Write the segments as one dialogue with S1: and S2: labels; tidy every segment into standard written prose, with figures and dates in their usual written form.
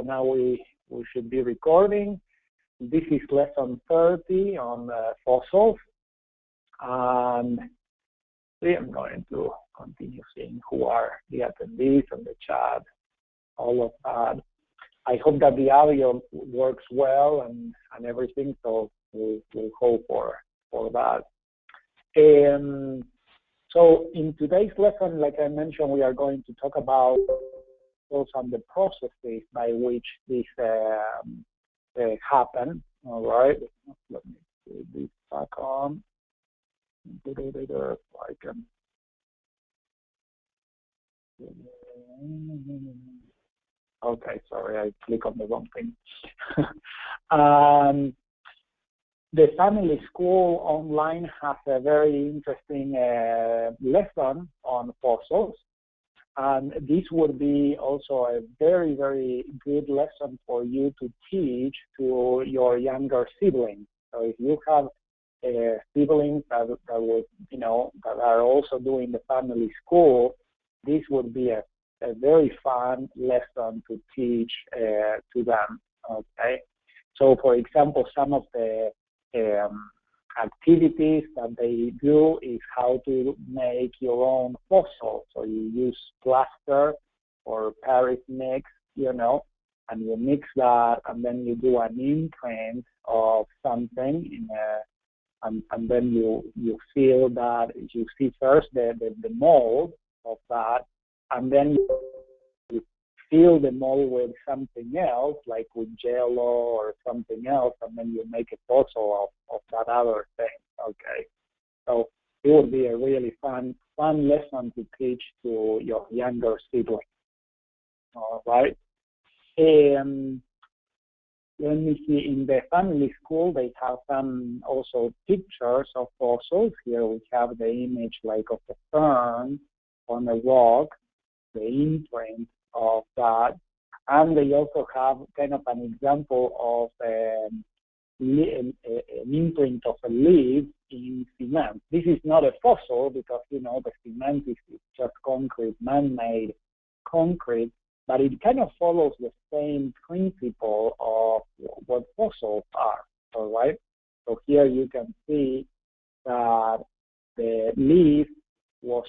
S1: now we should be recording. This is lesson 30 on fossils. And I'm going to continue seeing who are the attendees on the chat, all of that. I hope that the audio works well and everything, so we'll hope for that. So in today's lesson, like I mentioned, we are going to talk about and the processes by which this happen. All right, let me put this back on. I can. Okay, sorry, I clicked on the wrong thing. The Family School online has a very interesting lesson on fossils. And this would be also a very, very good lesson for you to teach to your younger siblings. So if you have siblings that would, that are also doing the family school, this would be a very fun lesson to teach to them. Okay. So for example, some of the activities that they do is how to make your own fossil. So you use plaster or Paris mix, and you mix that, and then you do an imprint of something and then you feel that. You see first the mold of that, and then you fill the mold with something else, like with Jello or something else, and then you make a fossil of that other thing. Okay, so it would be a really fun lesson to teach to your younger siblings. All right. Let me see. In the family school, they have some also pictures of fossils. Here we have the image like of a fern on a rock, the imprint of that, and they also have kind of an example of an imprint of a leaf in cement. This is not a fossil because the cement is just concrete, man-made concrete, but it kind of follows the same principle of what fossils are. All right. So here you can see that the leaf was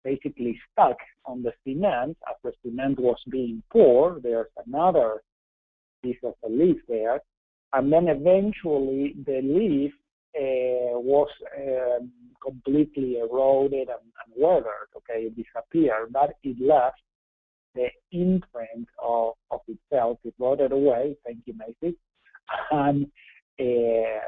S1: basically stuck on the cement. As the cement was being poured, there's another piece of the leaf there, and then eventually the leaf was completely eroded and weathered. Okay, it disappeared, but it left the imprint of itself. It rotted away. Thank you, Macy. And it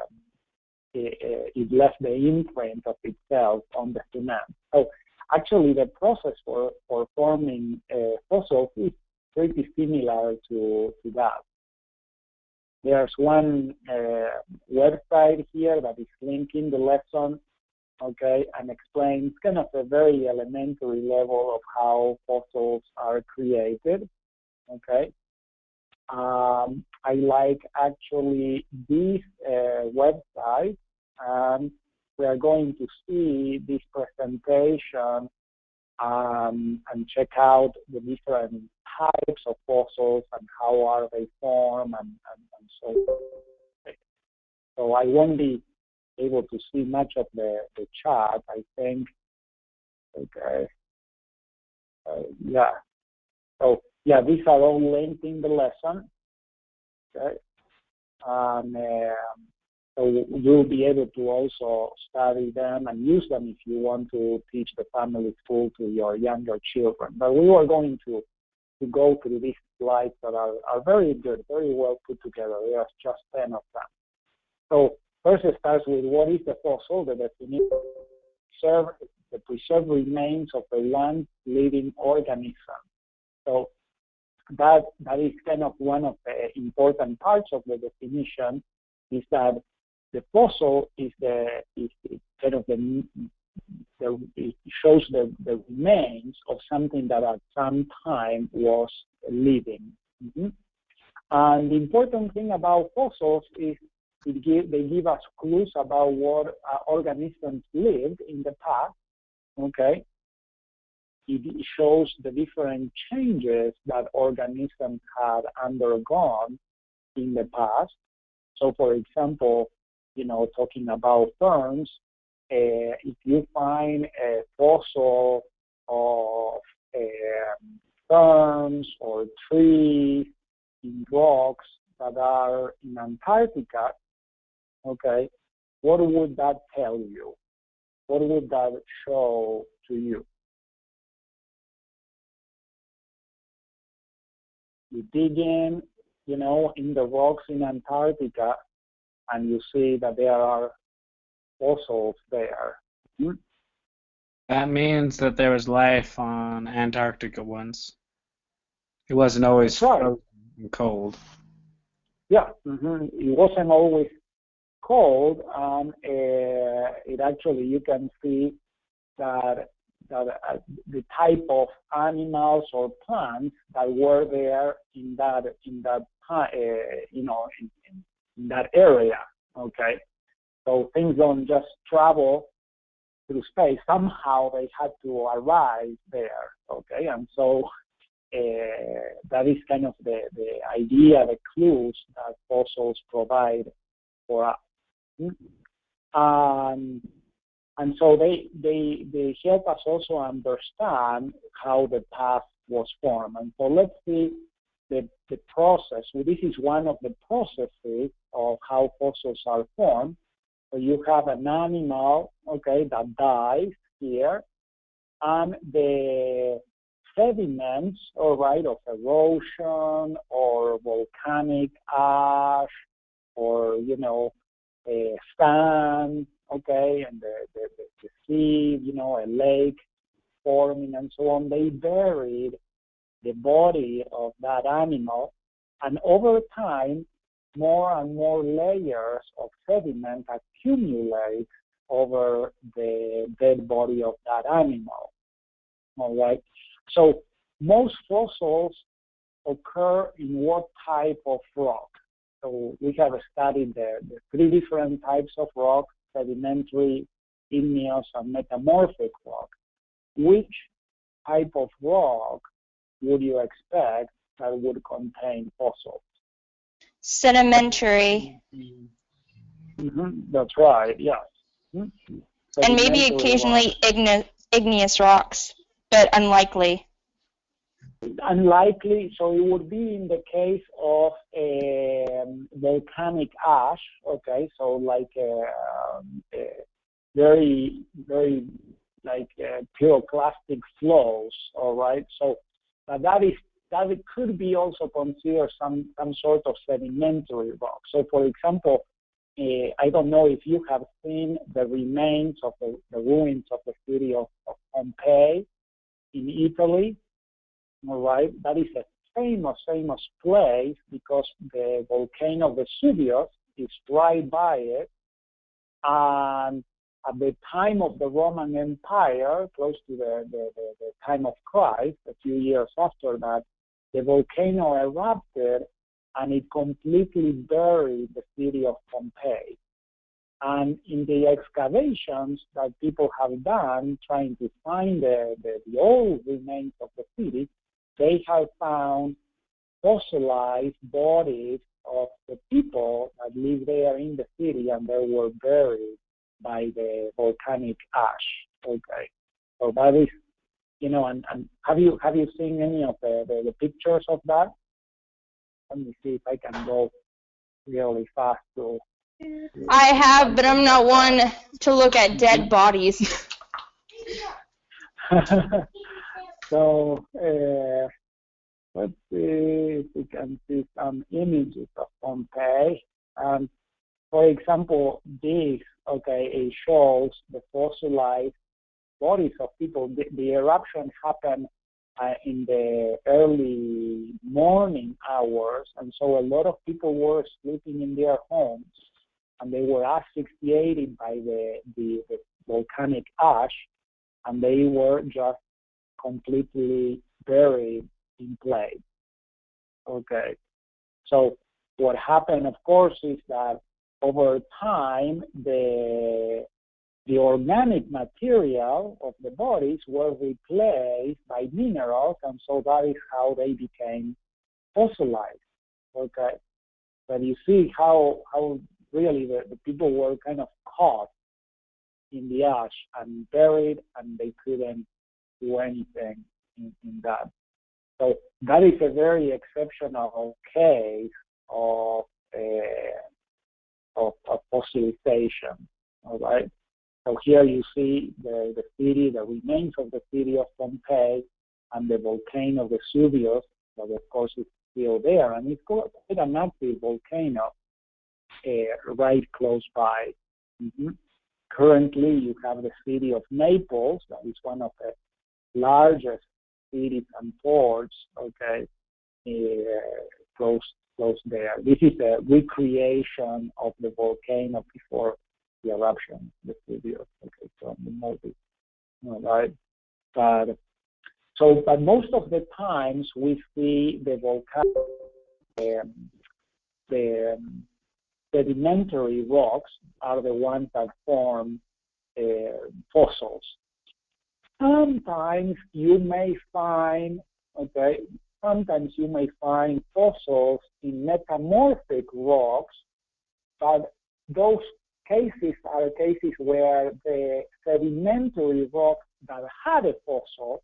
S1: left the imprint of itself on the cement. So actually, the process for forming fossils is pretty similar to that. There's one website here that is linking the lesson, okay, and explains kind of a very elementary level of how fossils are created, okay. I like actually this website, and we are going to see this presentation and check out the different types of fossils and how are they formed and so on. So I won't be able to see much of the chart, I think. Okay. Yeah. So yeah, these are all linked in the lesson. Okay. And so you'll be able to also study them and use them if you want to teach the family school to your younger children. But we are going to go through these slides that are very good, very well put together. There are just 10 of them. So first it starts with what is the fossil, the definition, the preserved remains of a one living organism. So that is kind of one of the important parts of the definition, is that the fossil is kind of it shows the remains of something that at some time was living. Mm-hmm. And the important thing about fossils is they give us clues about what organisms lived in the past, okay? it shows the different changes that organisms had undergone in the past. So, for example, talking about ferns, if you find a fossil of ferns or trees in rocks that are in Antarctica, okay, what would that tell you? What would that show to you? You dig in, in the rocks in Antarctica, and you see that there are fossils there.
S2: That means that there was life on Antarctica once. It wasn't always frozen and cold.
S1: Yeah, it wasn't always cold, and it actually, you can see that the type of animals or plants that were there in that in that area. Okay, so things don't just travel through space. Somehow they had to arrive there. Okay, and so that is kind of the idea, the clues that fossils provide for us. And so they help us also understand how the past was formed. And so let's see the process. So this is one of the processes of how fossils are formed. So you have an animal, okay, that dies here, and the sediments, all right, of erosion or volcanic ash or, sand, okay, and the sea, a lake forming and so on, they buried the body of that animal, and over time, more and more layers of sediment accumulate over the dead body of that animal, all right? So most fossils occur in what type of rock? So we have studied the three different types of rock: sedimentary, igneous, and metamorphic rock. Which type of rock would you expect that would contain fossils?
S3: Sedimentary.
S1: That's right, yes.
S3: And maybe occasionally igneous rocks, but unlikely.
S1: Unlikely, so it would be in the case of volcanic ash, okay, so like very, very like pyroclastic flows, all right? So that it could be also considered some sort of sedimentary rock. So for example, I don't know if you have seen the remains of the ruins of the city of Pompeii in Italy. All right, that is a famous place because the volcano Vesuvius is right by it, and at the time of the Roman Empire, close to the time of Christ, a few years after that, the volcano erupted and it completely buried the city of Pompeii. And in the excavations that people have done trying to find the old remains of the city, they have found fossilized bodies of the people that lived there in the city, and they were buried by the volcanic ash. Okay, so that is, and have you seen any of the pictures of that? Let me see if I can go really fast to.
S3: I have, but I'm not one to look at dead bodies.
S1: So let's see if we can see some images of Pompeii. For example, this, okay, it shows the fossilized bodies of people. The eruption happened in the early morning hours, and so a lot of people were sleeping in their homes, and they were asphyxiated by the volcanic ash, and they were just completely buried in place. Okay, so what happened, of course, is that over time the the organic material of the bodies were replaced by minerals, and so that is how they became fossilized. Okay, but you see how really the people were kind of caught in the ash and buried, and they couldn't do anything in that. So that is a very exceptional case of fossilization. All right. So here you see the city, the remains of the city of Pompeii, and the volcano of Vesuvius, that of course is still there, and it's quite an active volcano right close by. Currently, you have the city of Naples, that is one of the largest cities and ports, okay, close there. This is a recreation of the volcano before the eruption, the Vesuvius, okay, from the movie. All right, but most of the times we see the volcano, the sedimentary rocks are the ones that form fossils. Sometimes you may find, fossils in metamorphic rocks, but those cases are cases where the sedimentary rock that had a fossil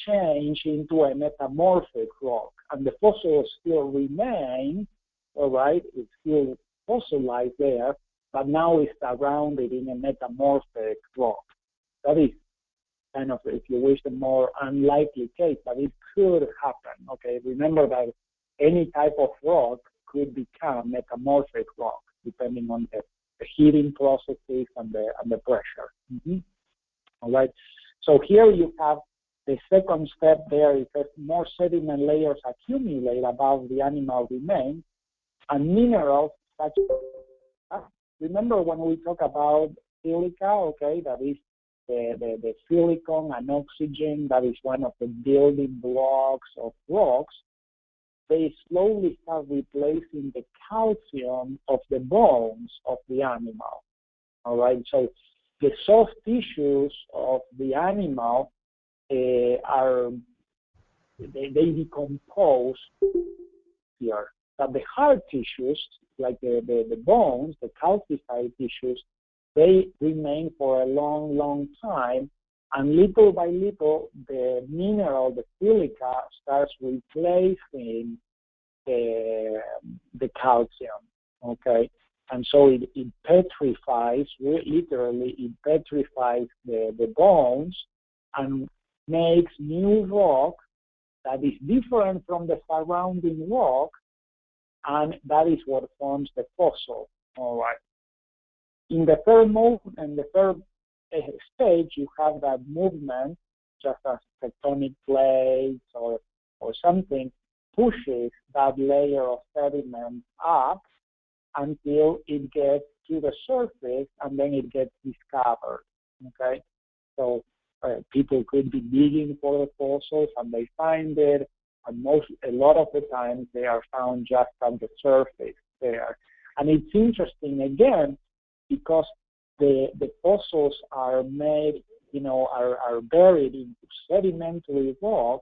S1: changed into a metamorphic rock, and the fossil still remains, all right, it's still fossilized there, but now it's surrounded in a metamorphic rock. That is kind of, if you wish, a more unlikely case, but it could happen, okay? Remember that any type of rock could become metamorphic rock, depending on the heating processes and the pressure. All right, so here you have the second step there is that more sediment layers accumulate above the animal remains, and minerals such as, remember when we talk about silica, okay, that is the silicon and oxygen, that is one of the building blocks of rocks, they slowly start replacing the calcium of the bones of the animal. All right, so the soft tissues of the animal they decompose here. But the hard tissues, like the bones, the calcified tissues, they remain for a long, long time, and little by little, the mineral, the silica, starts replacing the calcium, okay? And so it petrifies, literally, it petrifies the bones and makes new rock that is different from the surrounding rock, and that is what forms the fossil. All right. In the third stage, you have that movement, just as tectonic plates or something pushes that layer of sediment up until it gets to the surface, and then it gets discovered. Okay, so people could be digging for the fossils and they find it, and a lot of the times they are found just at the surface there. And it's interesting again because the fossils are made, are buried in sedimentary rock.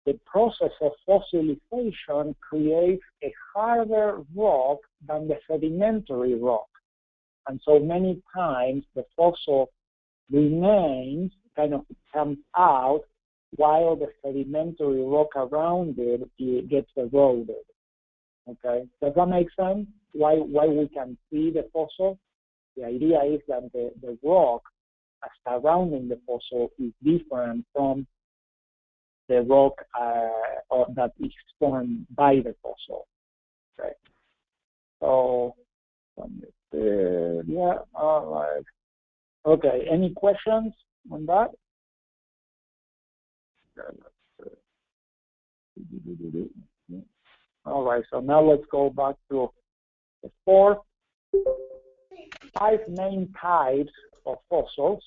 S1: The process of fossilization creates a harder rock than the sedimentary rock. And so many times the fossil remains, kind of comes out, while the sedimentary rock around it gets eroded. Okay, does that make sense? Why we can see the fossil? The idea is that the rock surrounding the fossil is different from the rock that is formed by the fossil. Okay, so yeah, all right. Okay, any questions on that? All right, so now let's go back to the five main types of fossils.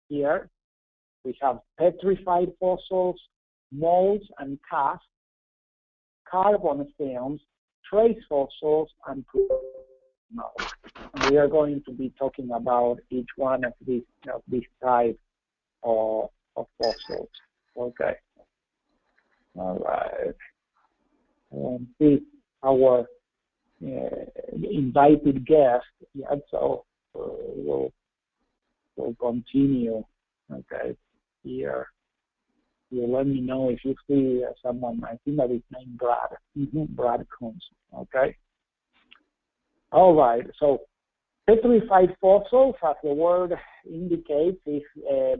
S1: Here we have petrified fossils, molds and casts, carbon films, trace fossils, and No. We are going to be talking about each one of these types of fossils. Okay. All right. And see our invited guest. Yeah, so we'll continue. Okay. Here. You let me know if you see someone. I think that is named Brad. Brad Coons. Okay. All right. So petrified fossils, as the word indicates, is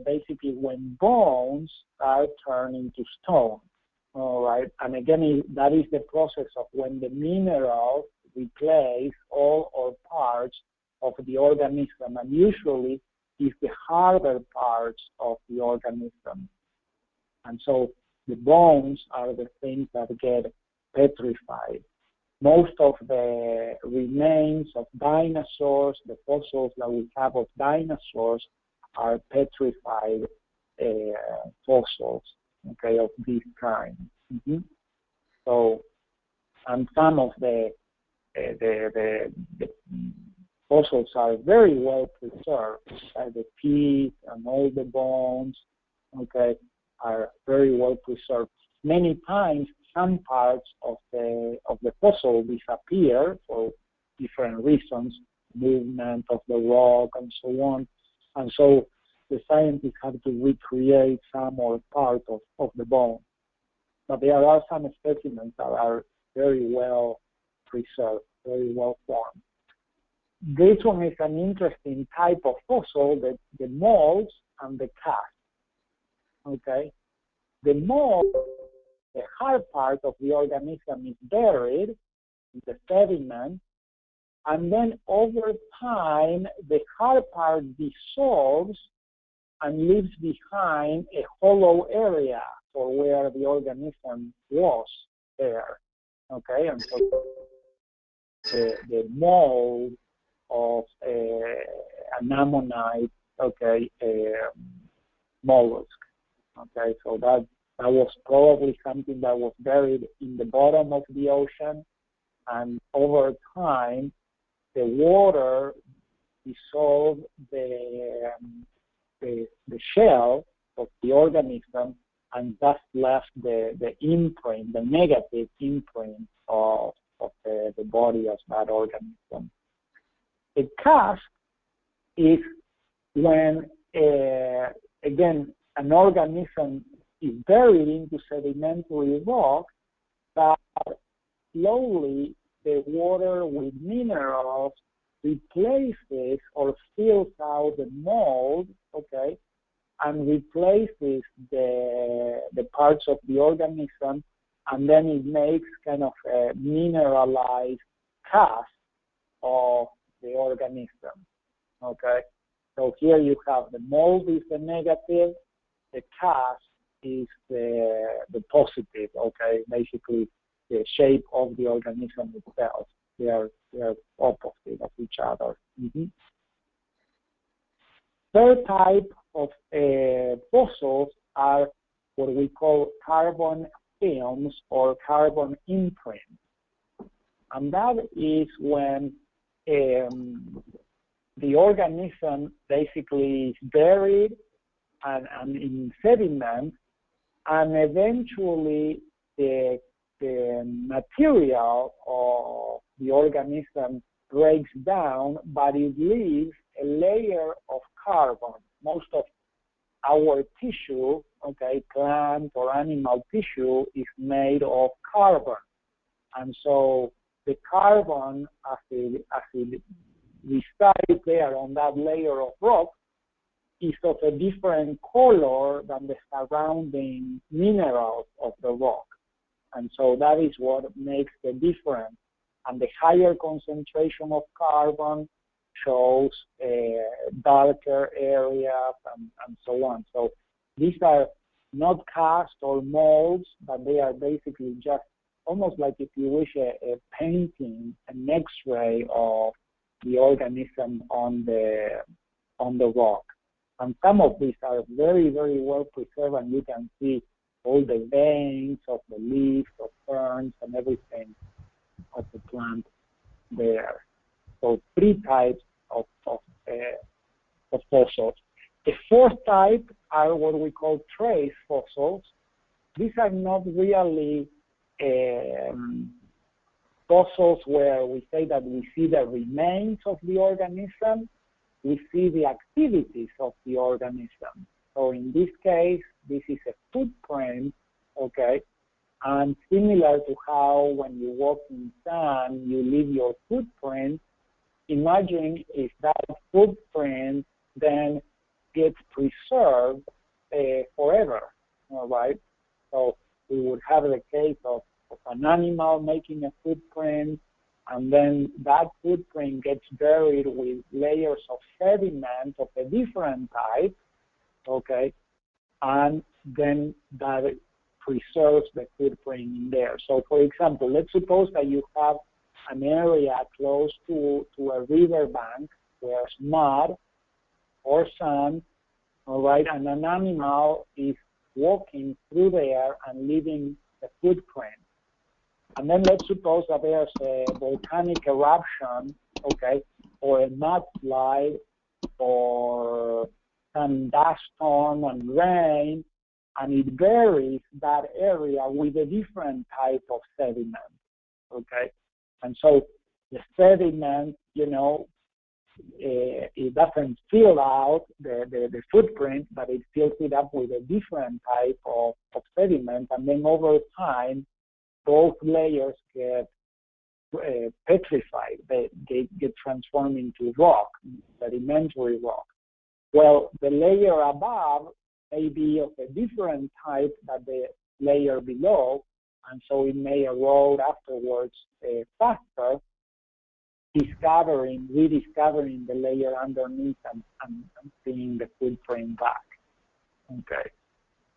S1: basically when bones are turned into stone. All right. And again, that is the process of when the minerals replace all or parts of the organism, and usually is the harder parts of the organism. And so the bones are the things that get petrified. Most of the remains of dinosaurs, the fossils that we have of dinosaurs, are petrified fossils, okay, of this kind. So, and some of the fossils are very well preserved. The teeth and all the bones, okay, are very well preserved. Many times, some parts of the fossil disappear for different reasons, movement of the rock and so on. And so the scientists have to recreate some or part of the bone. But there are some specimens that are very well preserved, very well formed. This one is an interesting type of fossil, the molds and the cast. Okay, the mold, the hard part of the organism, is buried in the sediment, and then over time, the hard part dissolves and leaves behind a hollow area for where the organism was there. Okay, and so the mold of an ammonite, okay, mollusk. Okay, so that was probably something that was buried in the bottom of the ocean, and over time, the water dissolved the shell of the organism, and thus left the imprint, the negative imprint of the body of that organism. A cast is when, again, an organism is buried into sedimentary rock, but slowly the water with minerals replaces or fills out the mold, okay, and replaces the parts of the organism, and then it makes kind of a mineralized cast of the organism, okay? So here you have the mold is the negative, the cast is the positive, okay? Basically, the shape of the organism itself. They are opposite of each other. Third type of fossils are what we call carbon films or carbon imprints. And that is when the organism basically is buried and in sediment, and eventually the material of the organism breaks down, but it leaves a layer of carbon. Most of our tissue, okay, plant or animal tissue, is made of carbon. And so the carbon, as it resides there on that layer of rock, is of a different color than the surrounding minerals of the rock. And so that is what makes the difference. And the higher concentration of carbon shows darker areas and so on. So these are not cast or molds, but they are basically just almost like, if you wish, a painting, an X-ray of the organism on the rock. And some of these are very, very well preserved, and you can see all the veins of the leaves of ferns and everything of the plant there. So 3 types of fossils. The 4th type are what we call trace fossils. These are not really fossils where we say that we see the remains of the organism, we see the activities of the organism. So in this case, this is a footprint, okay? And similar to how when you walk in sand, you leave your footprint, imagine if that footprint then gets preserved forever, all right? So we would have the case of an animal making a footprint, and then that footprint gets buried with layers of sediment of a different type, okay? And then that preserves the footprint in there. So for example, let's suppose that you have an area close to a riverbank where there's mud or sand, all right, and an animal is walking through there and leaving a footprint. And then let's suppose that there's a volcanic eruption, okay, or a mudslide or some dust storm and rain, and it buries that area with a different type of sediment, okay? And so the sediment, you know, it doesn't fill out the footprint, but it fills it up with a different type of sediment, and then over time, both layers get petrified. They get transformed into rock, sedimentary rock. Well, the layer above may be of a different type than the layer below, and so it may erode afterwards faster, rediscovering the layer underneath and seeing the footprint back. Okay,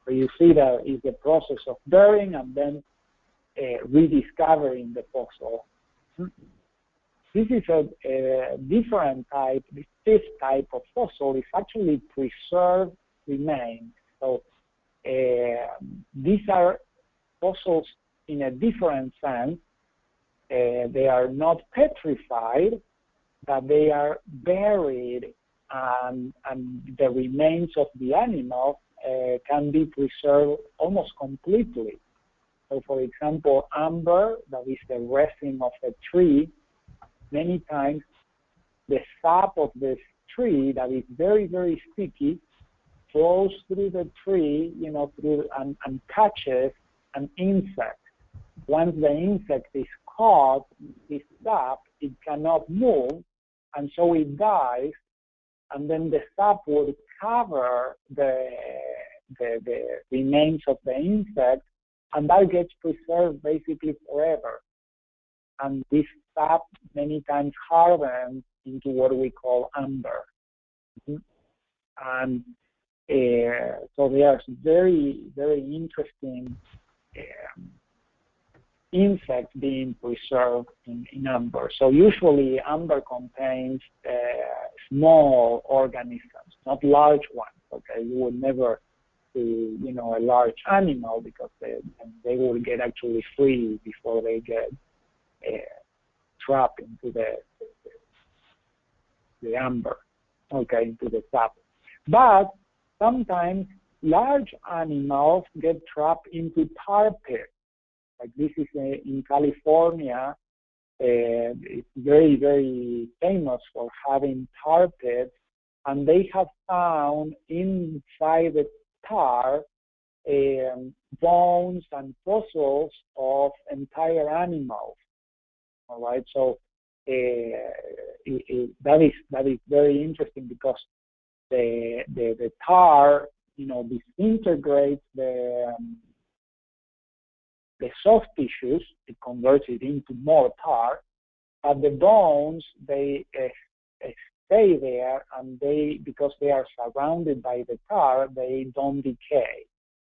S1: so you see that is the process of burying and then rediscovering the fossil. This is a different type. The 5th type of fossil is actually preserved remains. So these are fossils in a different sense. They are not petrified, but they are buried, and the remains of the animal can be preserved almost completely. So, for example, amber, that is the resin of a tree, many times the sap of this tree that is very, very sticky flows through the tree, you know, and catches an insect. Once the insect is caught, is sap, it cannot move, and so it dies, and then the sap would cover the remains of the insect, and that gets preserved basically forever. And this sap many times hardens into what we call amber. And so there's very, very interesting insects being preserved in amber. So usually amber contains small organisms, not large ones. Okay, you would never see, you know, a large animal because they will get actually free before they get trapped into the amber, okay, into the sap. But sometimes large animals get trapped into tar pits. Like this is in California. It's very, very famous for having tar pits, and they have found inside the tar bones and fossils of entire animals. All right, so that is very interesting because the tar, you know, disintegrates the soft tissues. It converts it into more tar, but the bones, they stay there, and because they are surrounded by the tar, they don't decay.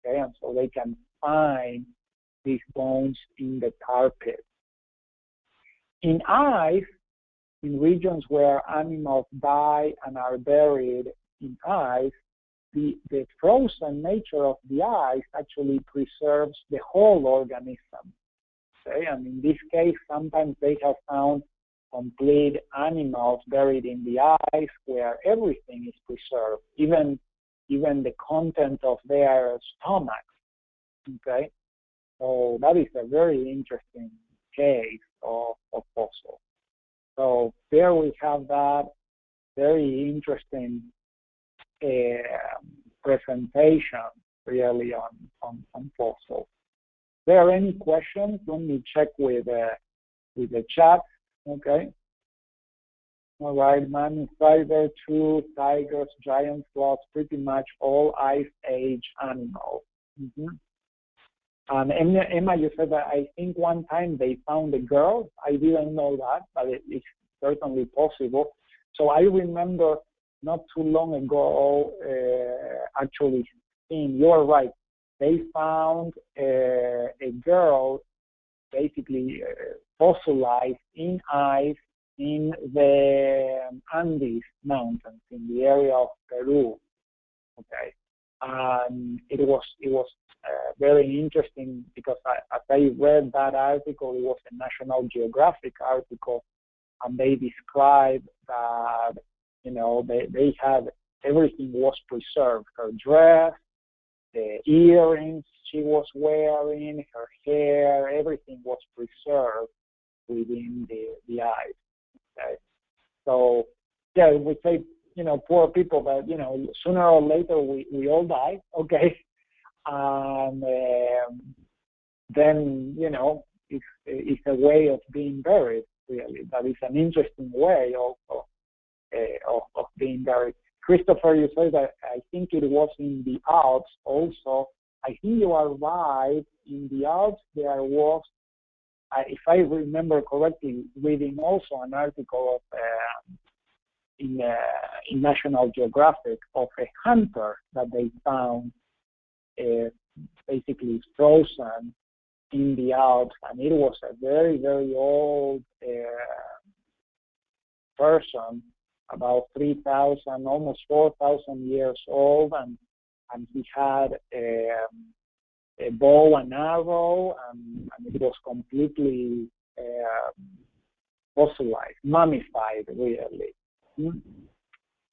S1: Okay, and so they can find these bones in the tar pit. In ice, in regions where animals die and are buried in ice, the frozen nature of the ice actually preserves the whole organism. Okay? And in this case, sometimes they have found complete animals buried in the ice where everything is preserved, even the content of their stomachs. Okay, so that is a very interesting case of fossil. So there we have that very interesting presentation really on fossils. There are any questions? Let me check with the chat. Okay. All right, Mammifier, true, tigers, giant sloths, pretty much all ice age animals. And Emma, you said that I think one time they found a girl. I didn't know that, but it's certainly possible. So I remember not too long ago actually seeing, you're right, they found a girl basically fossilized in ice in the Andes Mountains in the area of Peru. Okay, and it was very interesting because as I read that article, it was a National Geographic article, and they described that, you know, they had, everything was preserved. Her dress, the earrings she was wearing, her hair, everything was preserved within the ice. Okay? So, yeah, we say, you know, poor people, but, you know, sooner or later we all die, okay? And then, you know, it's a way of being buried, really. That is an interesting way of being buried. Christopher, you said that I think it was in the Alps also. I think you are right. In the Alps, there was, if I remember correctly, reading also an article of in National Geographic of a hunter that they found basically frozen in the Alps, and it was a very, very old person, about 3,000, almost 4,000 years old, and he had a bow and arrow, and it was completely fossilized, mummified, really.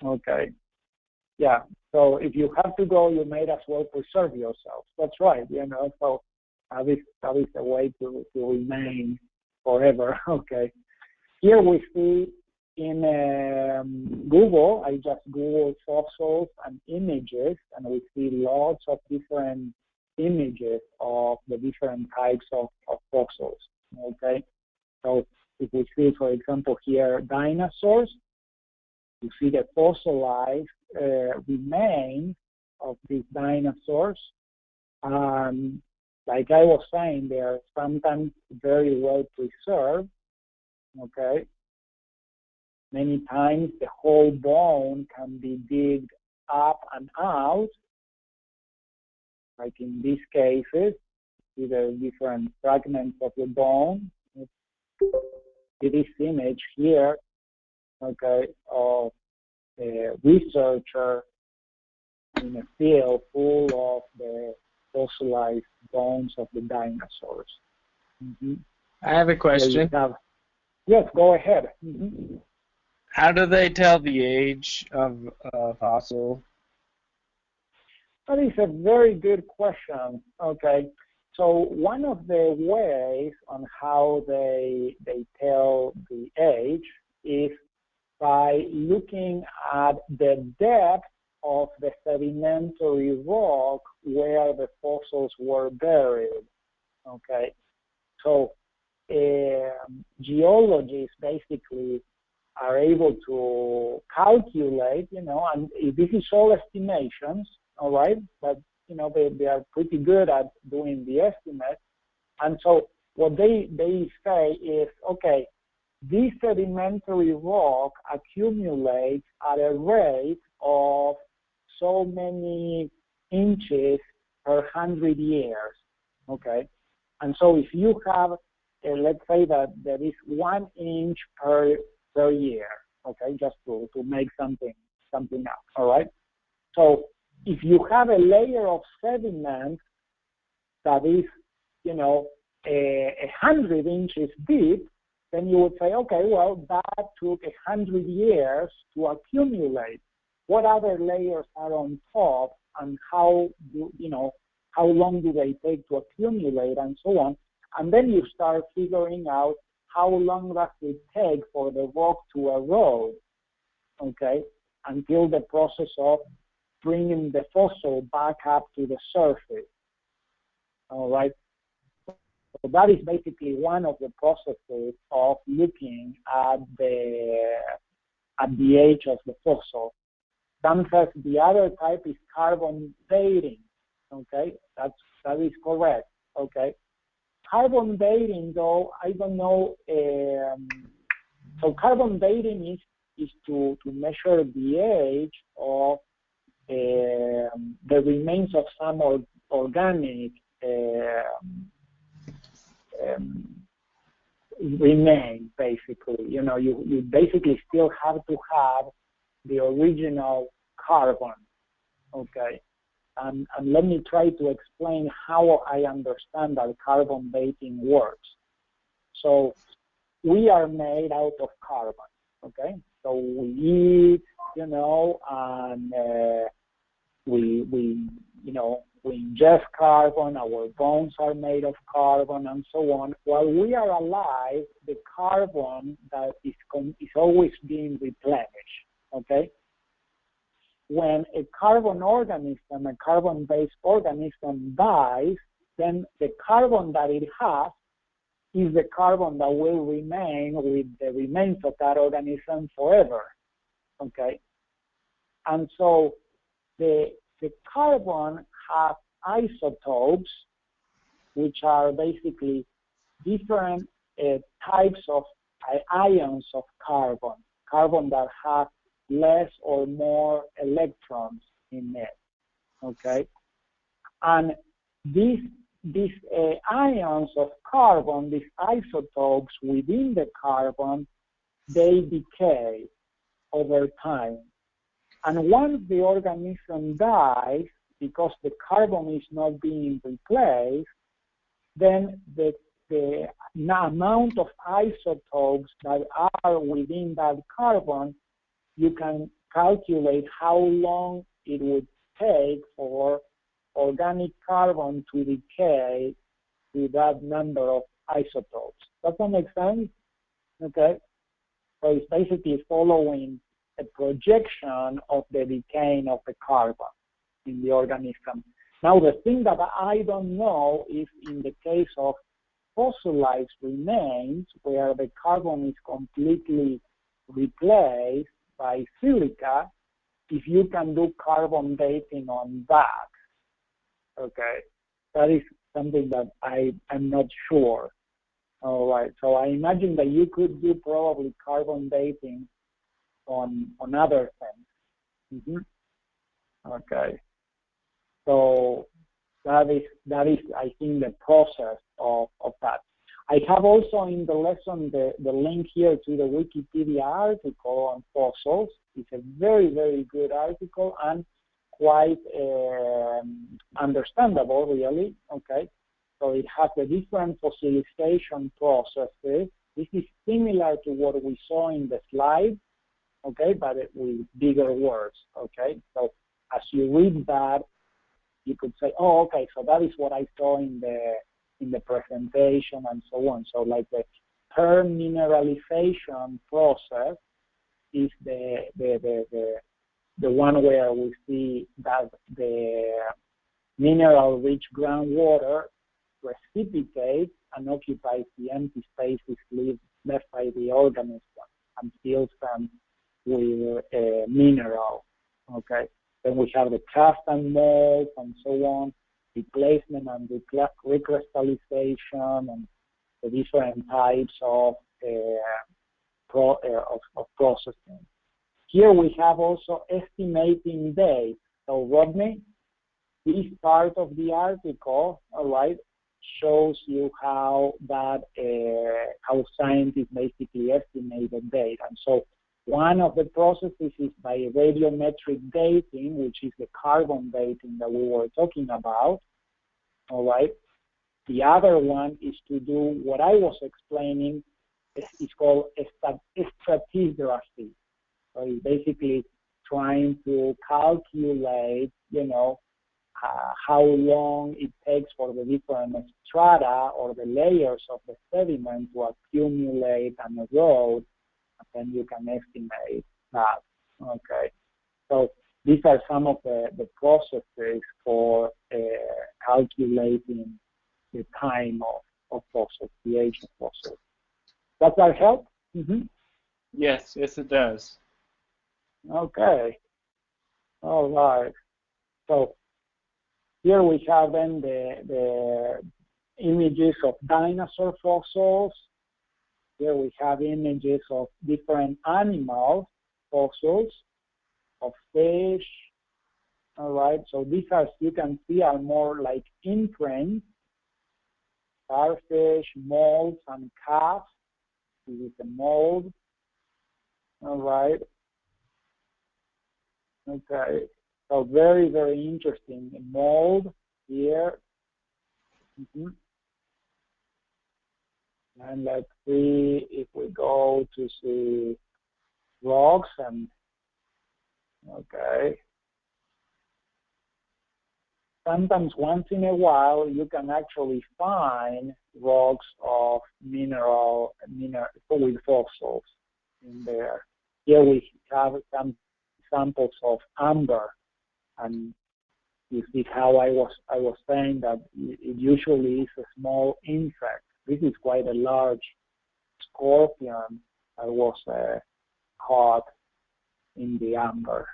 S1: Okay. Yeah. So if you have to go, you may as well preserve yourself. That's right. You know. So that is a way to remain forever. Okay. Here we see in Google. I just Googled fossils and images, and we see lots of different images of the different types of fossils. Okay. So if we see, for example, here dinosaurs, you see the fossilized remains of these dinosaurs. Like I was saying, they are sometimes very well preserved. Okay. Many times the whole bone can be digged up and out. Like in these cases, see the different fragments of the bone. See this image here, okay, of a researcher in a field full of the fossilized bones of the dinosaurs.
S2: I have a question.
S1: Yes, go ahead.
S2: How do they tell the age of a fossil?
S1: That is a very good question. Okay, so one of the ways on how they tell the age is by looking at the depth of the sedimentary rock where the fossils were buried. Okay, so geologists basically are able to calculate, you know, and this is all estimations, all right, but, you know, they are pretty good at doing the estimate. And so what they say is, okay, this sedimentary rock accumulates at a rate of so many inches per 100 years, okay? And so if you have, let's say that there is 1 inch per year, okay, just to make something up, all right? So if you have a layer of sediment that is, you know, 100 inches deep, then you would say, okay, well, that took 100 years to accumulate. What other layers are on top, and how long do they take to accumulate, and so on. And then you start figuring out how long does it take for the rock to erode, okay, until the process of bringing the fossil back up to the surface. All right. So that is basically one of the processes of looking at the age of the fossil. Sometimes the other type is carbon dating. Okay, that is correct. Okay, carbon dating, though, I don't know. So carbon dating is to measure the age of the remains of some organic remain, basically. You basically still have to have the original carbon, okay? And let me try to explain how I understand that carbon dating works. So we are made out of carbon, okay? So we eat, and we ingest carbon, our bones are made of carbon, and so on. While we are alive, the carbon that is always being replenished, okay? When a carbon organism, a carbon-based organism dies, then the carbon that it has is the carbon that will remain with the remains of that organism forever, okay? And so the carbon has isotopes, which are basically different types of ions of carbon that have less or more electrons in it, okay? And these ions of carbon, these isotopes within the carbon, they decay over time. And once the organism dies, because the carbon is not being replaced, then the amount of isotopes that are within that carbon, you can calculate how long it would take for organic carbon to decay to that number of isotopes. Does that make sense? Okay. So it's basically following a projection of the decaying of the carbon in the organism. Now, the thing that I don't know is in the case of fossilized remains, where the carbon is completely replaced by silica, if you can do carbon dating on that. Okay, that is something that I'm not sure. All right, so I imagine that you could do probably carbon dating on other things. Okay, so that is I think the process of that. I have also in the lesson the link here to the Wikipedia article on fossils. It's a very, very good article and quite understandable, really. Okay, so it has the different fossilization processes. This is similar to what we saw in the slide, okay, but with bigger words. Okay, so as you read that, you could say, oh, okay, so that is what I saw in the presentation and so on. So like the permineralization process is the one where we see that the mineral-rich groundwater precipitates and occupies the empty spaces left by the organism and fills them with mineral. Okay. Then we have the cast and mold and so on, replacement and recrystallization, and the different types of processing. Here we have also estimating dates. So Rodney, this part of the article, all right, shows you how scientists basically estimate the date. And so one of the processes is by radiometric dating, which is the carbon dating that we were talking about, all right? The other one is to do what I was explaining, it's called stratigraphy. So it's basically trying to calculate, how long it takes for the different strata or the layers of the sediment to accumulate and erode, and then you can estimate that. Okay, so these are some of the processes for calculating the time of fossils, the age of fossils. Does that help? Mm-hmm.
S2: Yes, it does.
S1: Okay. All right. So here we have then the images of dinosaur fossils. Here we have images of different animal fossils, of fish. All right. So these are, you can see, are more like imprints, starfish, molds, and calves. This is a mold. All right. Okay. So very, very interesting. A mold here. Mm-hmm. And let's see if we go to see rocks and, okay. Sometimes once in a while you can actually find rocks of mineral with fossils in there. Here we have some samples of amber, and you see how I was saying that it usually is a small insect. This is quite a large scorpion that was caught in the amber.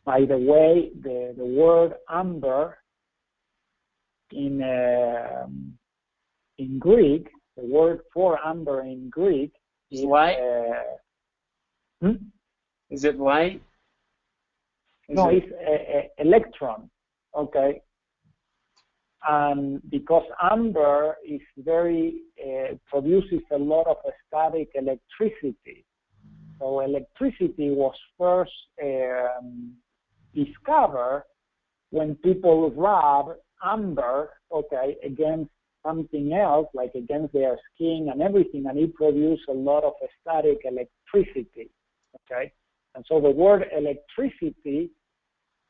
S1: By the way, the word amber in Greek, the word for amber in Greek is
S2: light. Is it light?
S1: It's electron. Okay. And because amber is produces a lot of static electricity. So electricity was first discovered when people rub amber, okay, against something else, like against their skin and everything, and it produced a lot of static electricity, okay? And so the word electricity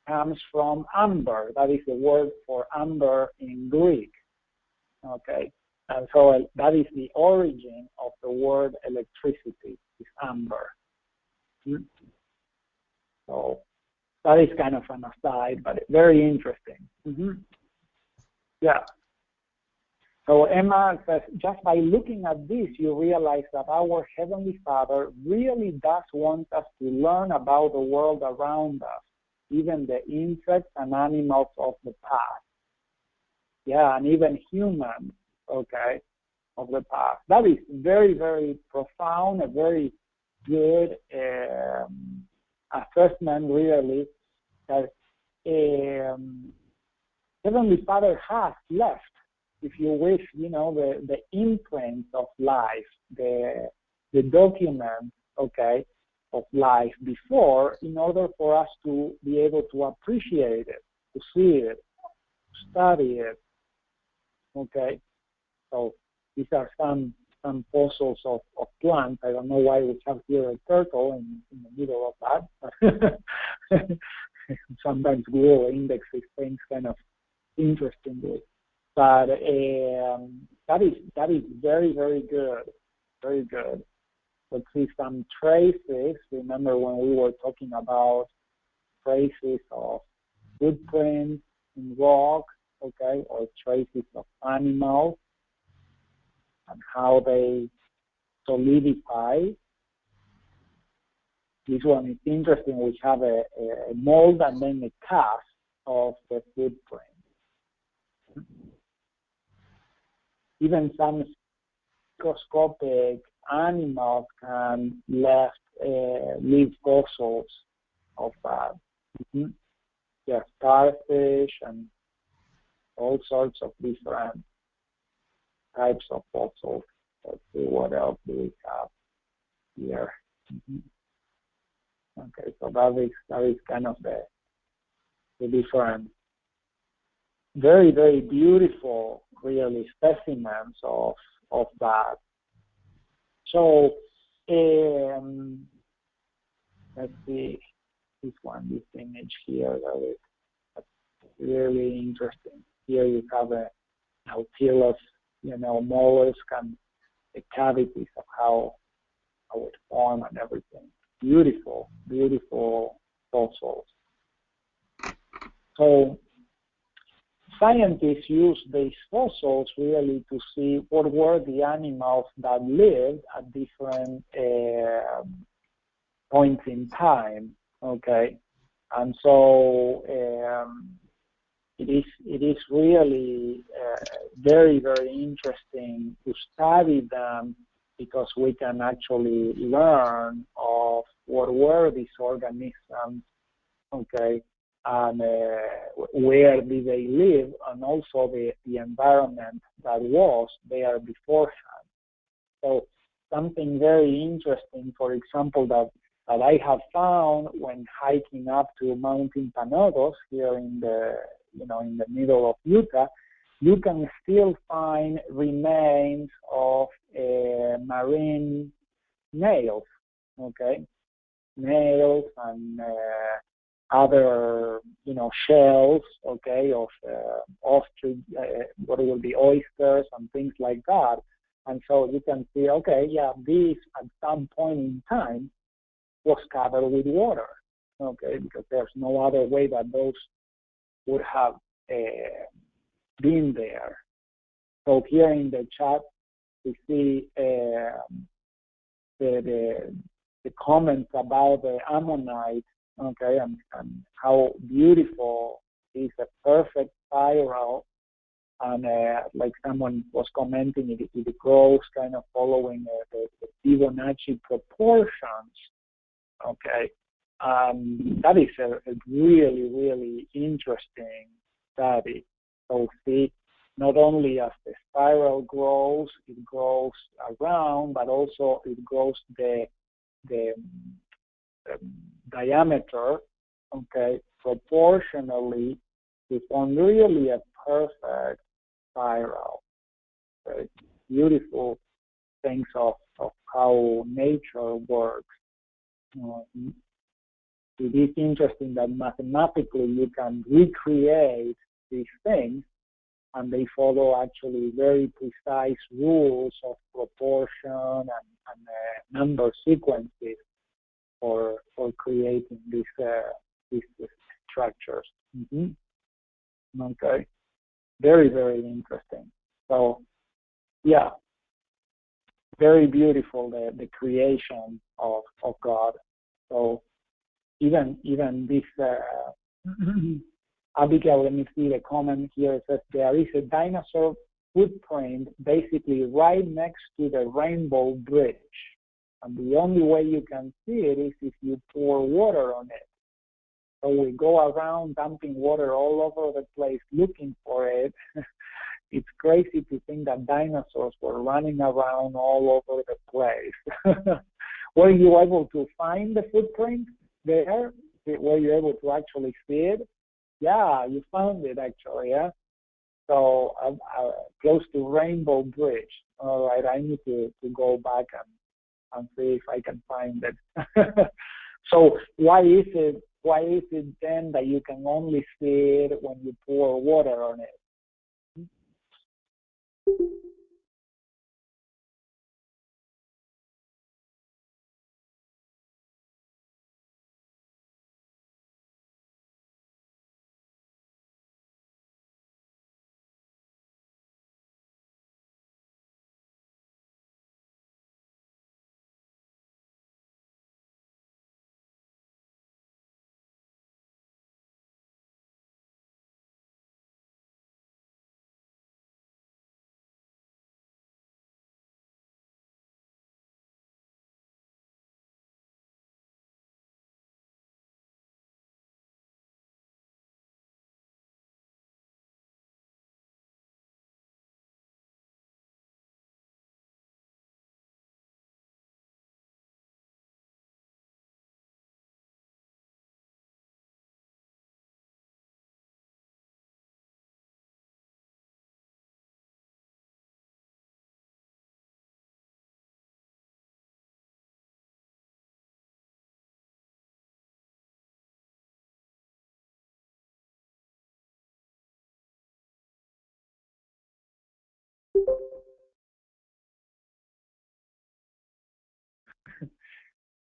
S1: comes from amber. That is the word for amber in Greek, okay? And so that is the origin of the word electricity, is amber. So that is kind of an aside, but very interesting. Mm-hmm. Yeah. So Emma says, just by looking at this, you realize that our Heavenly Father really does want us to learn about the world around us, even the insects and animals of the past. Yeah, and even humans, okay, of the past. That is very, very profound, a very good assessment, really, that Heavenly Father has left, if you wish, the imprint of life, the document, okay, of life before, in order for us to be able to appreciate it, to see it, to study it, okay. So these are some fossils of plants. I don't know why we have here a turtle in the middle of that. Sometimes Google indexes things kind of interestingly. But that is very, very good. Very good. Let's see some traces. Remember when we were talking about traces of footprints in rock, okay, or traces of animals and how they solidify. This one is interesting. We have a mold and then a cast of the footprint. Even some microscopic animals can leave fossils of that. Mm-hmm. Yeah, starfish and all sorts of different types of fossils. Let's see what else do we have here. Mm-hmm. Okay, so that is kind of the different very, very beautiful, really, specimens of that. So let's see this image here that's really interesting. Here you have a Nautilus, mollusk and the cavities of how it formed and everything. Beautiful, beautiful fossils. So scientists use these fossils really to see what were the animals that lived at different points in time. Okay, and so it is really very, very interesting to study them, because we can actually learn of what were these organisms, okay, and where did they live, and also the environment that was there beforehand. So something very interesting, for example, that I have found when hiking up to Mountain Panodos here in the in the middle of Utah, you can still find remains of marine snails, okay, snails and other shells, okay, of ostrich, what will be oysters and things like that. And so you can see, okay, yeah, this at some point in time was covered with water, okay, because there's no other way that those would have been there. So here in the chat, we see the comments about the ammonite, okay, and how beautiful is a perfect spiral, and like someone was commenting, it grows kind of following the Fibonacci proportions, okay. That is a really, really interesting study. So see, not only as the spiral grows, it grows around, but also it grows the diameter, okay, proportionally to form really a perfect spiral. Okay? Beautiful things of how nature works. It is interesting that mathematically you can recreate these things, and they follow actually very precise rules of proportion and number sequences for creating these structures. Okay, very, very interesting. So yeah, very beautiful, the creation of God. So even this Abigail, let me see the comment here. It says there is a dinosaur footprint basically right next to the Rainbow Bridge, and the only way you can see it is if you pour water on it. So we go around dumping water all over the place looking for it. It's crazy to think that dinosaurs were running around all over the place. Were you able to find the footprint there? Were you able to actually see it? Yeah, you found it actually, yeah? So close to Rainbow Bridge. All right, I need to go back and see if I can find it. So why is it then that you can only see it when you pour water on it?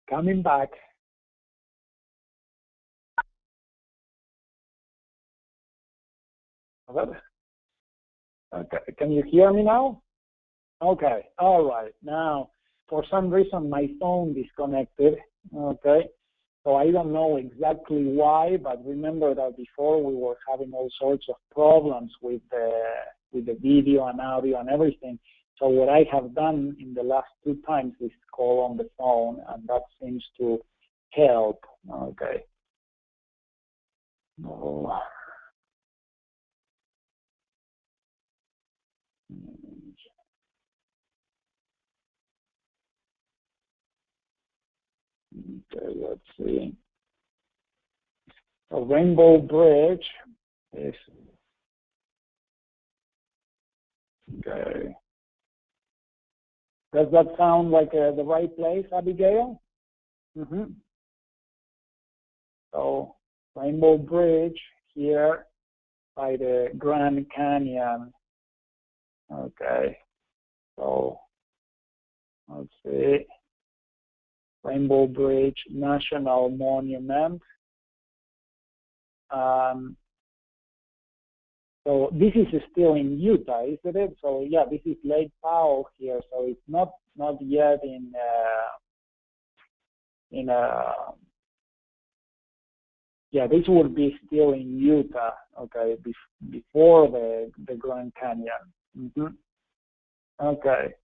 S1: Coming back. Okay, can you hear me now? Okay, all right. Now, for some reason, my phone disconnected. Okay, so I don't know exactly why, but remember that before we were having all sorts of problems with the video and audio and everything. So what I have done in the last 2 times is call on the phone, and that seems to help. Okay. Oh. Okay, let's see. A Rainbow Bridge is okay. Does that sound like the right place, Abigail? Mm-hmm. So Rainbow Bridge here by the Grand Canyon. Okay. So let's see. Rainbow Bridge National Monument. So this is still in Utah, isn't it? So yeah, this is Lake Powell here. So it's not yet yeah, this would be still in Utah. Okay, before the Grand Canyon. Mm-hmm. Okay.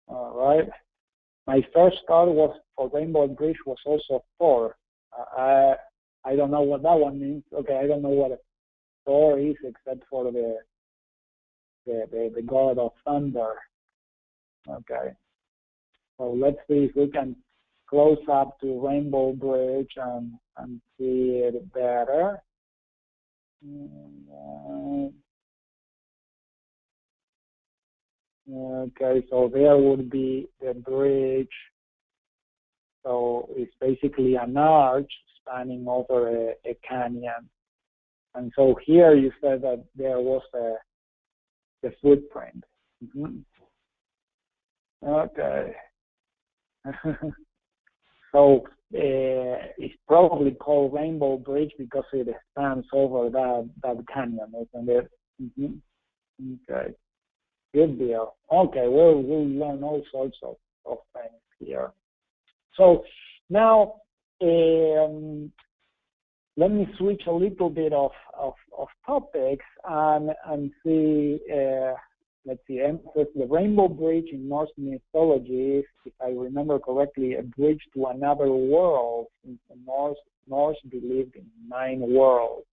S1: All right. My first thought was for Rainbow Bridge was also Thor. I don't know what that one means. Okay, I don't know what Thor is except for the god of thunder. Okay. So let's see if we can close up to Rainbow Bridge and see it better. Okay, so there would be the bridge. So it's basically an arch spanning over a canyon. And so here you said that there was the footprint. Mm-hmm. Okay. So it's probably called Rainbow Bridge because it spans over that canyon, isn't it? Mm-hmm. Okay. Good deal. Okay, we'll learn all sorts of things here. So now let me switch a little bit of topics and see. Let's see. The Rainbow Bridge in Norse mythology is, if I remember correctly, a bridge to another world. Since the Norse believed in 9 worlds.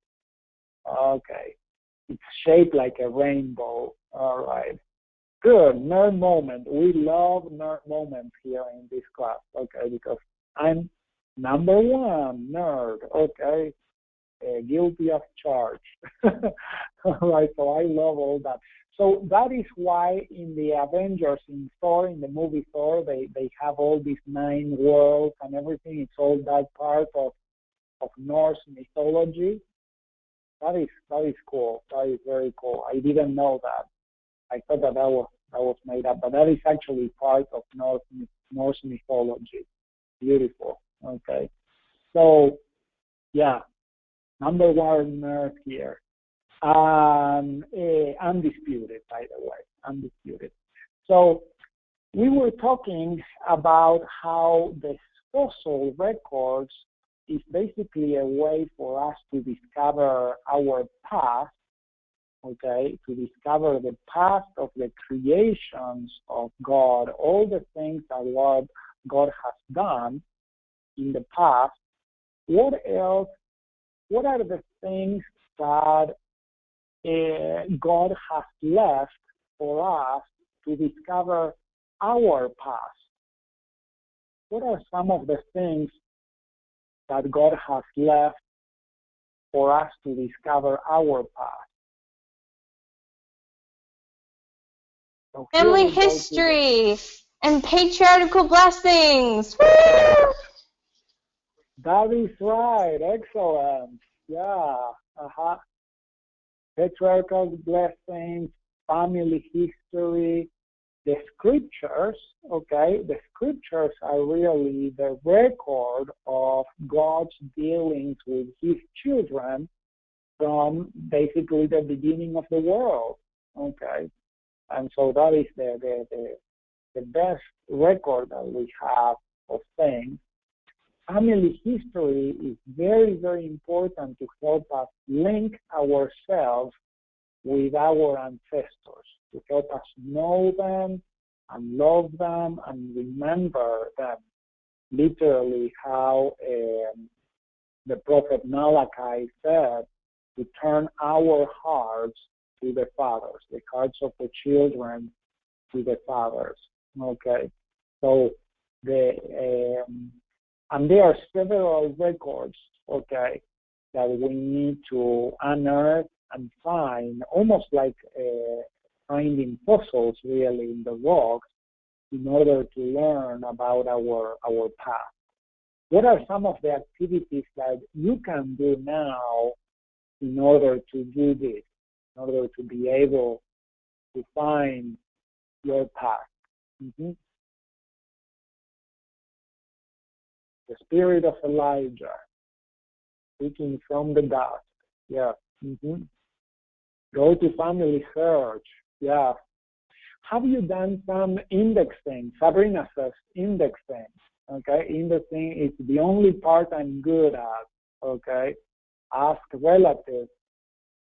S1: Okay. It's shaped like a rainbow. All right. Good. Nerd moment. We love nerd moments here in this class. Okay, because I'm number 1 nerd. Okay. Guilty of charge. All right. So I love all that. So that is why in the Avengers, in Thor, in the movie Thor, they have all these 9 worlds and everything. It's all that part of Norse mythology. That is cool. That is very cool. I didn't know that. I thought that was made up, but that is actually part of Norse mythology. Beautiful. Okay. So yeah, number 1 nerd here. Undisputed, by the way, undisputed. So we were talking about how the fossil records is basically a way for us to discover our past, okay, to discover the past of the creations of God, all the things that God has done in the past. What else? What are the things that God has left for us to discover our past? What are some of the things that God has left for us to discover our past? So
S3: family history and patriarchal blessings. Woo!
S1: That is right. Excellent. Yeah. Patriarchal blessings, family history. the scriptures, okay, the scriptures are really the record of God's dealings with his children from basically the beginning of the world, okay? And so that is the best record that we have of things. Family history is very, very important to help us link ourselves with our ancestors, to help us know them and love them and remember them. Literally how the prophet Malachi said, to turn our hearts to the fathers, the hearts of the children to the fathers. Okay, so and there are several records, okay, that we need to unearth and find, almost like finding fossils really in the rocks, in order to learn about our past. What are some of the activities that you can do now in order to do this, in order to be able to find your past? The spirit of Elijah, speaking from the dust. Yeah. Go to family search. Yeah. Have you done some indexing? Sabrina says indexing. Okay, indexing is the only part I'm good at. Okay, ask relatives.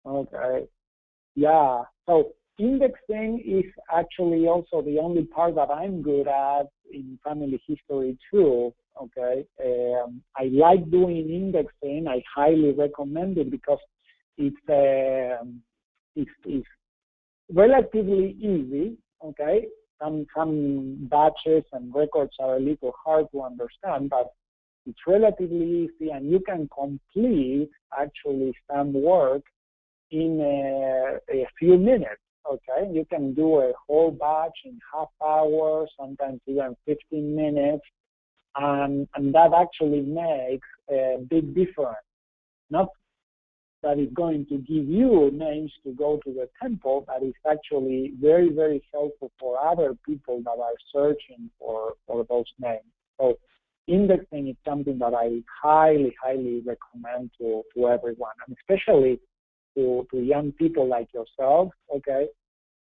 S1: Okay, yeah. So indexing is actually also the only part that I'm good at in family history too. Okay, I like doing indexing. I highly recommend it because it's relatively easy. Okay, some batches and records are a little hard to understand, but it's relatively easy, and you can complete actually some work in a few minutes. Okay, you can do a whole batch in half hour, sometimes even 15 minutes. And that actually makes a big difference. Not that it's going to give you names to go to the temple, but it's actually very, very helpful for other people that are searching for those names. So indexing is something that I highly, highly recommend to everyone, and especially to young people like yourself. Okay,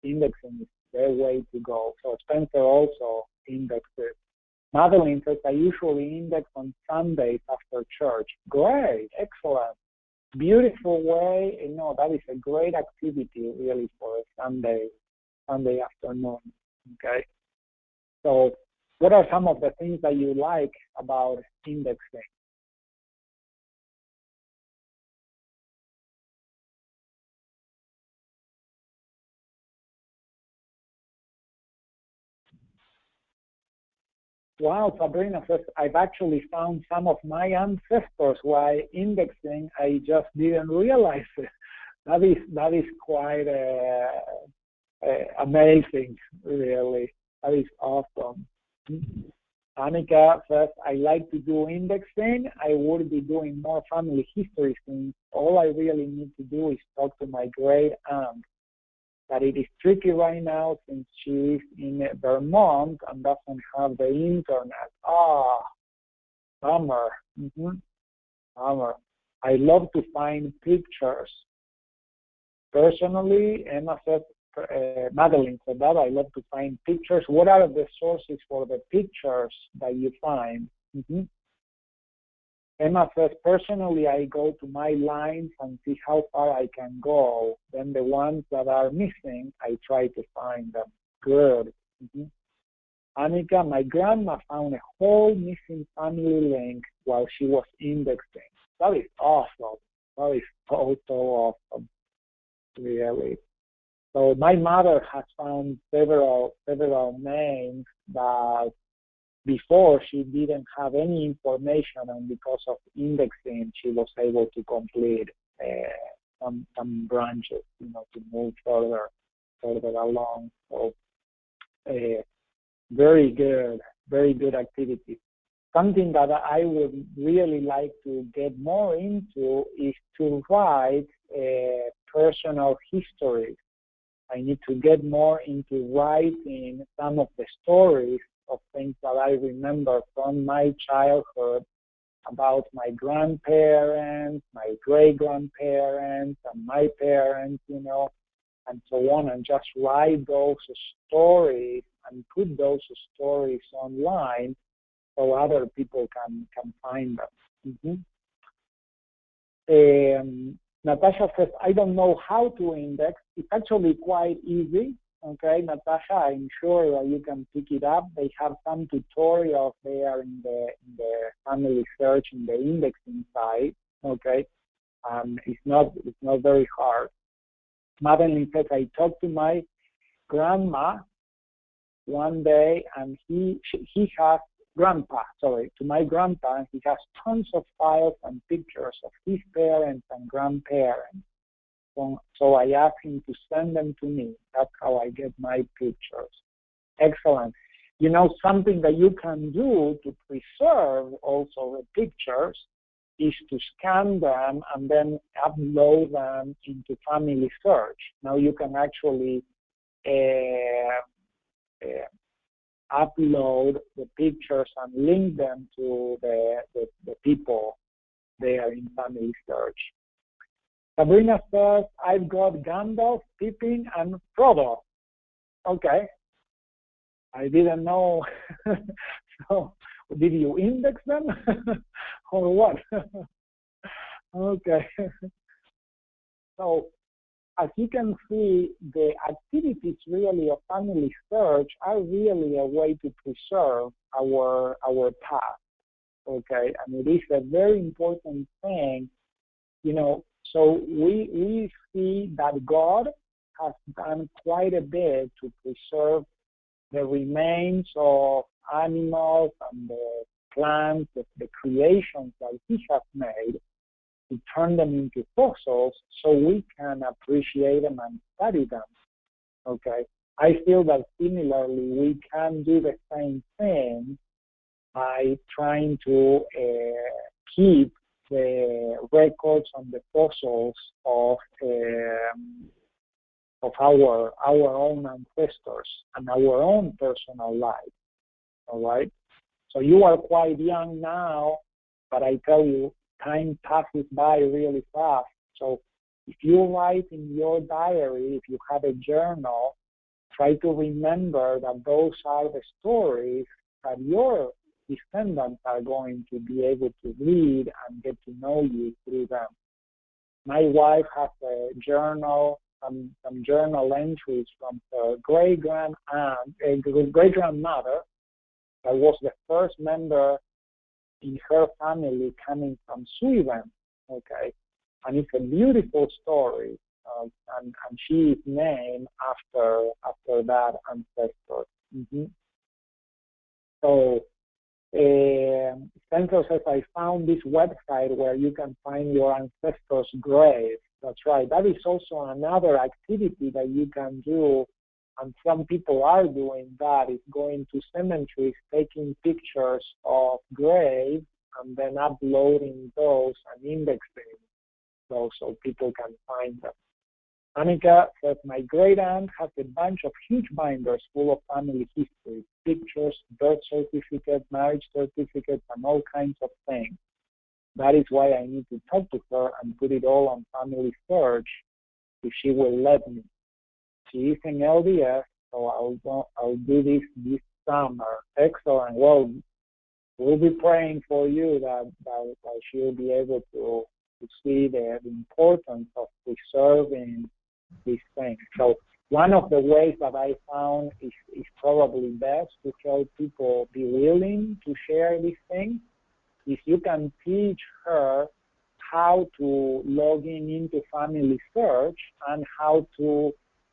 S1: indexing is the way to go. So Spencer also indexes. Madeline says, I usually index on Sundays after church. Great, excellent. Beautiful way. You know, that is a great activity really for a Sunday afternoon. Okay. So what are some of the things that you like about indexing? Wow, Sabrina says, I've actually found some of my ancestors while indexing. I just didn't realize it. That is quite amazing, really. That is awesome. Annika says, I like to do indexing. I would be doing more family history since all I really need to do is talk to my great aunt. But it is tricky right now since she is in Vermont and doesn't have the internet. Bummer. Bummer. I love to find pictures. Personally, Emma said, Madeline said that, I love to find pictures. What are the sources for the pictures that you find? Emma says, personally, I go to my lines and see how far I can go. Then the ones that are missing, I try to find them. Good. Annika, my grandma found a whole missing family link while she was indexing. That is awesome. That is so awesome, really. So my mother has found several names that before she didn't have any information, and because of indexing, she was able to complete some branches, to move further along. So very good activity. Something that I would really like to get more into is to write personal histories. I need to get more into writing some of the stories of things that I remember from my childhood about my grandparents, my great-grandparents, and my parents, you know, and so on, and just write those stories and put those stories online so other people can find them. Natasha says, I don't know how to index. It's actually quite easy. Okay, Natasha, I'm sure that you can pick it up. They have some tutorials there in the family search in the indexing site. Okay, it's not very hard. Madeline says, I talked to my grandma one day, and he has to my grandpa, and he has tons of files and pictures of his parents and grandparents. So I asked him to send them to me. That's how I get my pictures. Excellent. You know, something that you can do to preserve also the pictures is to scan them and then upload them into Family Search. Now you can actually upload the pictures and link them to the people there in Family Search. Sabrina says, I've got Gandalf, Pippin, and Frodo. Okay. I didn't know. So, did you index them or what? Okay. So, as you can see, the activities really of Family Search are really a way to preserve our past. Okay, and it is a very important thing, you know. So we see that God has done quite a bit to preserve the remains of animals and the plants, the creations that He has made, to turn them into fossils so we can appreciate them and study them. Okay, I feel that similarly we can do the same thing by trying to keep the records on the fossils of our own ancestors and our own personal life. All right. So you are quite young now, but I tell you, time passes by really fast. So if you write in your diary, if you have a journal, try to remember that those are the stories that your descendants are going to be able to read and get to know you through them. My wife has a journal, some journal entries from her great-grandmother that was the first member in her family coming from Sweden. Okay, and it's a beautiful story, and she is named after that ancestor. So. Spencer says, I found this website where you can find your ancestors' graves. That's right. That is also another activity that you can do, and some people are doing that, is going to cemeteries, taking pictures of graves, and then uploading those and indexing those so people can find them. Annika says, my great aunt has a bunch of huge binders full of family history, pictures, birth certificates, marriage certificates, and all kinds of things. That is why I need to talk to her and put it all on Family Search if she will let me. She is in LDS, so I'll do this summer. Excellent. Well, we'll be praying for you that she'll be able to see the importance of preserving these things. So one of the ways that I found is probably best to help people be willing to share these things is you can teach her how to log into Family Search and how to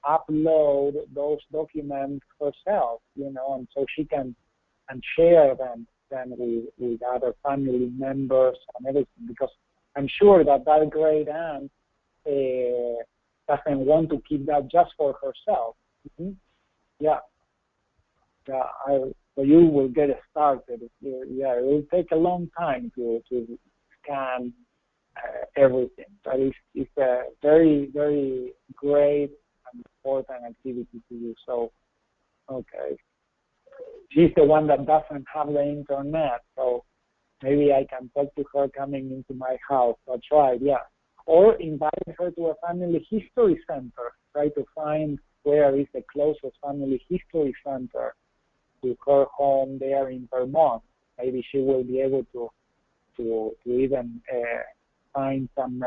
S1: upload those documents herself, you know, and so she can share them then with other family members and everything, because I'm sure that great aunt doesn't want to keep that just for herself. Yeah. So you will get started. Yeah, it will take a long time to scan everything. But it's a very, very great an important activity to do. So, okay. She's the one that doesn't have the internet, so maybe I can talk to her coming into my house. That's right, yeah. Or invite her to a family history center. Try to find where is the closest family history center to her home there in Vermont. Maybe she will be able to even find some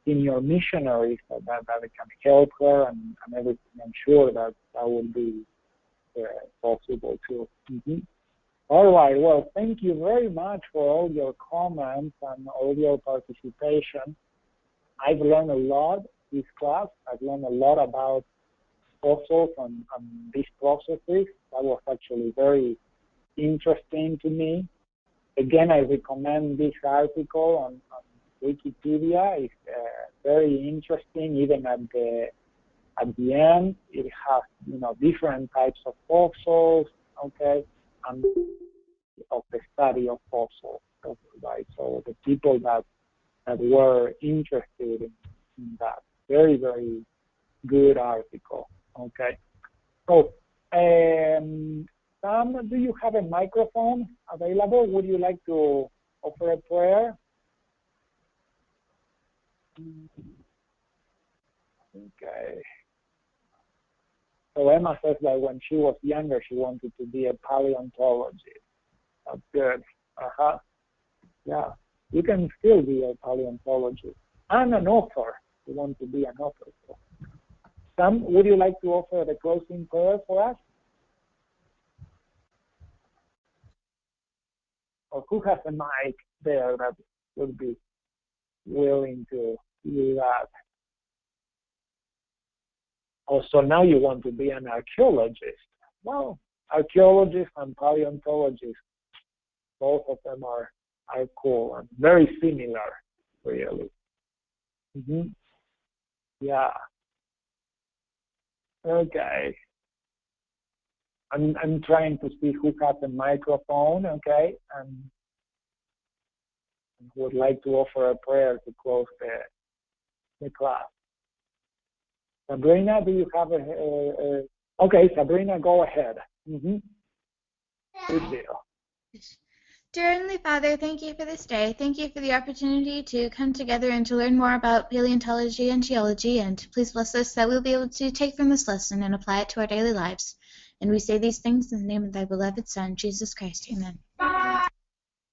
S1: senior missionaries that can help her and everything. I'm sure that will be possible too. All right, well, thank you very much for all your comments and all your participation. I've learned a lot this class. I've learned a lot about fossils and these processes. That was actually very interesting to me. Again, I recommend this article on Wikipedia. It's very interesting. Even at the end, it has different types of fossils, okay, and of the study of fossils, right? So the people that were interested in that, very, very good article, okay. So, Sam, do you have a microphone available? Would you like to offer a prayer? Okay. So Emma says that when she was younger, she wanted to be a paleontologist. That's good. Yeah. You can still be a paleontologist. And an author. You want to be an author. So. Sam, would you like to offer the closing prayer for us? Or who has a mic there that would be willing to do that? Also, now you want to be an archaeologist. Well, archaeologists and paleontologists, both of them are cool and very similar, really. Yeah. Okay. I'm trying to see who has a microphone, okay, and would like to offer a prayer to close the class. Sabrina, do you have okay, Sabrina, go ahead. Good deal.
S4: Dear Heavenly Father, thank you for this day. Thank you for the opportunity to come together and to learn more about paleontology and geology, and please bless us that we'll be able to take from this lesson and apply it to our daily lives. And we say these things in the name of thy beloved Son, Jesus Christ. Amen.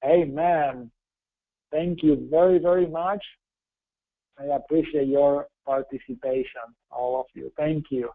S1: Amen. Thank you very, very much. I appreciate your participation, all of you. Thank you.